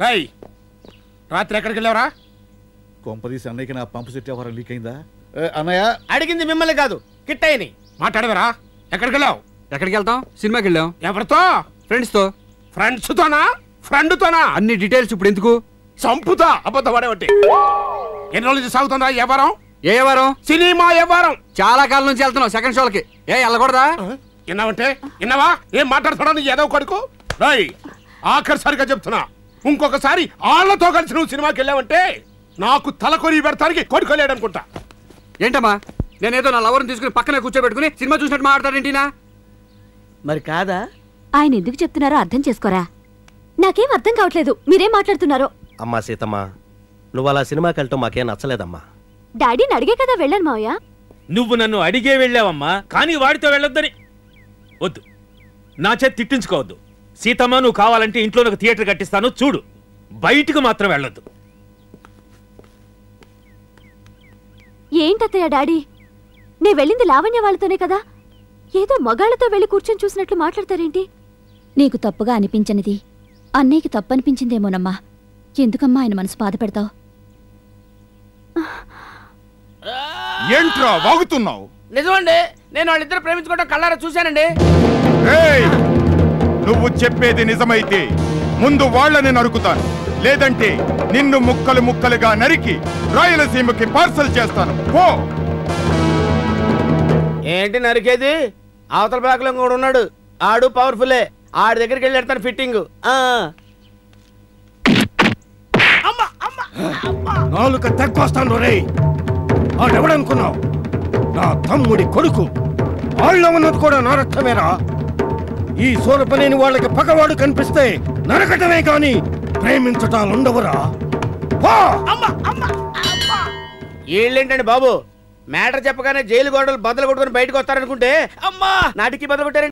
రాయ్ రాత్రి ఎక్కడికి వెళ్ళావరా? కొంపదీసి అన్నయ్యకి నా పంపు సెట్ వ్యవహారం లీక్ అయిందా? అన్నయ్య అడిగింది మిమ్మల్ని కాదు కిట్టయ్యని. మాట్లాడవరా? ఎక్కడికి వెళ్ళావు? ఎక్కడికి వెళ్తాం? సినిమాకి వెళ్ళాం. ఎవరితో? ఫ్రెండ్స్ తో. ఫ్రెండ్స్ తోనా ఫ్రెండ్ తోనా? అన్ని డీటెయిల్స్ ఇప్పుడు ఎందుకు? చంపుతా అబద్ధం పడేవట్టి. ఎన్ని రోజుల నుంచి సాగుతుందా వ్యవహారం? ఏ వ్యవహారం? సినిమా వ్యవహారం. చాలా కాలం నుంచి వెళ్తున్నాం సెకండ్ షోలకి. వెళ్ళకూడదా? విన్నావంటే విన్నావా? ఏం మాట్లాడుతున్నా నీ ఏదో కొడుకు? రాయ్ ఆఖరిసారిగా చెప్తున్నా, ఇంకొకసారి ఆళ్లతో కలిసి నువ్వు సినిమాకి వెళ్ళావంటే నాకు తలకొరి పెడతానికి కొడుకోలేడు అనుకుంటా. ఏంటమ్మా నేనేదో నా లవర్ని తీసుకుని పక్కనే కూర్చోబెట్టుకుని సినిమా చూసినట్టు మాట్లాడతారేంటినా? మరి కాదా? ఆయన ఎందుకు చెప్తున్నారో అర్థం చేసుకోరా. నాకేం అర్థం కావట్లేదు మీరేం మాట్లాడుతున్నారో. అమ్మా సీతమ్మ, నువ్వు అలా సినిమాకి వెళ్ళటం మాకేం నచ్చలేదమ్మా. డాడీని అడిగే కదా వెళ్ళాను మావయ్య. నువ్వు నన్ను అడిగే వెళ్ళావమ్మా, కానీ వాడితో వెళ్ళొద్దని. వద్దు, నా చేతి తిట్టించుకోవద్దు. సీతమ్మ, నువ్వు కావాలంటే ఇంట్లో ఒక థియేటర్ కట్టిస్తాను చూడు, బయటకు మాత్రం వెళ్ళొద్దు. ఏంటత్తయ్య డాడీ, నే వెళ్ళింది లావణ్య వాళ్ళతోనే కదా. ఏదో మగాళ్లతో వెళ్ళి కూర్చొని చూసినట్లు మాట్లాడతారేంటి? నీకు తప్పుగా అనిపించనిది అన్నయ్యకి తప్పు అనిపించిందేమోనమ్మా. ఎందుకమ్మా ఆయన మనసు బాధ పెడతావు? ఏంట్రా వాగుతున్నావు? నిజమండి, నేను వాళ్ళిద్దరు ప్రేమించుకోవడం కళ్ళారా చూశానండి. నువ్వు చెప్పేది నిజమైతే ముందు వాళ్ళని నరుకుతాను, లేదంటే నిన్ను ముక్కలు ముక్కలుగా నరికి రాయలసీమకి పార్సల్ చేస్తాను. పో. ఏంటి నరికేది? అవతల బ్లాక్లో కూడా ఉన్నాడు, ఆడు పవర్ఫుల్లే. ఆడి దగ్గరికి వెళ్ళి ఎడతాను ఫిట్టింగ్. నాలుక తక్కువస్తాను రే. ఆడెవడనుకున్నావు? నా తమ్ముడి కొడుకు. వాళ్ళ ఉన్నది కూడా నా రక్తమేరా. ఈ సూరపలేని వాళ్ళకి పగవాడు కనిపిస్తే నరకటమే కాని ప్రేమించటాలుండవురా. వీళ్ళేంటండి బాబు, మ్యాటర్ చెప్పగానే జైలు గోడలు బద్దలు కొట్టుకుని బయటకు వస్తారనుకుంటే అమ్మా నాటికి బద్దలు కొట్టారండి.